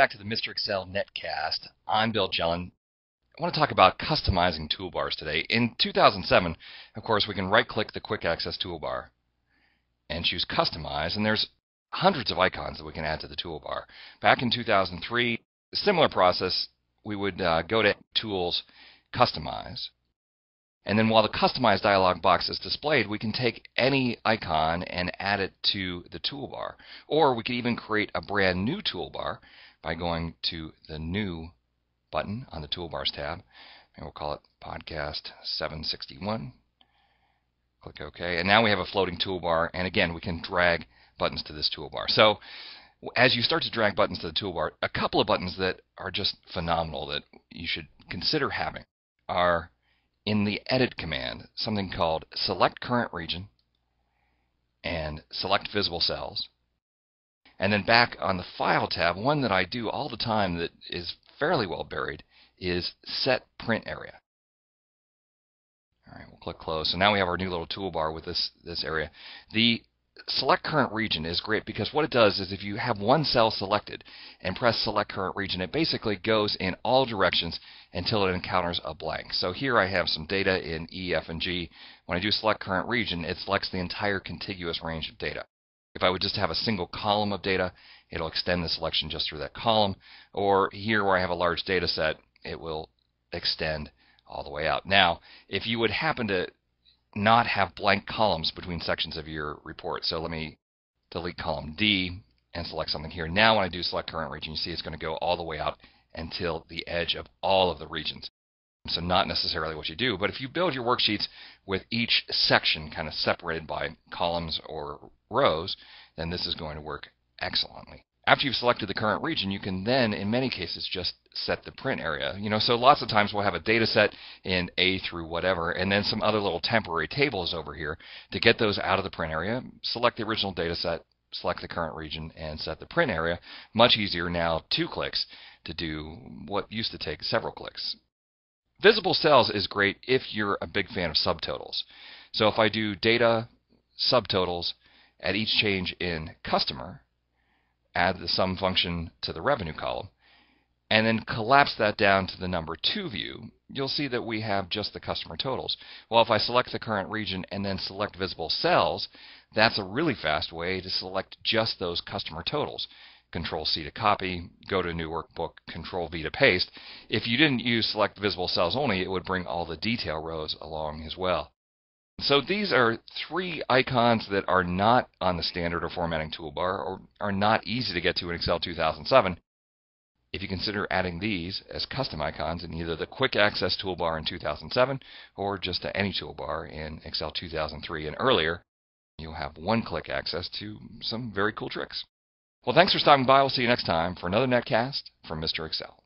back to the Mr. Excel netcast. I'm Bill Jelen. I want to talk about customizing toolbars today. In 2007, of course, we can right-click the Quick Access toolbar and choose Customize, and there's hundreds of icons that we can add to the toolbar. Back in 2003, a similar process, we would go to Tools, Customize, and then while the Customize dialog box is displayed, we can take any icon and add it to the toolbar. Or we could even create a brand new toolbar by going to the New button on the Toolbars tab, and we'll call it Podcast 761. Click OK, and now we have a floating toolbar, and again, we can drag buttons to this toolbar. So as you start to drag buttons to the toolbar, a couple of buttons that are just phenomenal that you should consider having are in the Edit command, something called Select Current Region and Select Visible Cells. And then back on the File tab, one that I do all the time that is fairly well buried is Set Print Area. All right, we'll click Close. So now we have our new little toolbar with this area. The Select Current Region is great because what it does is if you have one cell selected and press Select Current Region, it basically goes in all directions until it encounters a blank. So here I have some data in E, F, and G. When I do Select Current Region, it selects the entire contiguous range of data. If I would just have a single column of data, it'll extend the selection just through that column. Or here where I have a large data set, it will extend all the way out. Now, if you would happen to not have blank columns between sections of your report. So let me delete column D and select something here. Now when I do Select Current Region, you see it's going to go all the way out until the edge of all of the regions. So not necessarily what you do, but if you build your worksheets with each section kind of separated by columns or rows, then this is going to work excellently. After you've selected the current region, you can then, in many cases, just set the print area. So lots of times we'll have a data set in A through whatever, and then some other little temporary tables over here. To get those out of the print area, select the original data set, select the current region, and set the print area. Much easier now, 2 clicks, to do what used to take several clicks. Visible cells is great if you're a big fan of subtotals. So if I do data, subtotals, at each change in customer, add the sum function to the revenue column, and then collapse that down to the number 2 view, you'll see that we have just the customer totals. Well, if I select the current region and then select visible cells, that's a really fast way to select just those customer totals. Control-C to copy, go to New Workbook, Control-V to paste. If you didn't use Select Visible Cells only, it would bring all the detail rows along as well. So these are 3 icons that are not on the standard or formatting toolbar or are not easy to get to in Excel 2007. If you consider adding these as custom icons in either the Quick Access toolbar in 2007 or just to any toolbar in Excel 2003 and earlier, you'll have one-click access to some very cool tricks. Well, thanks for stopping by. We'll see you next time for another netcast from Mr. Excel.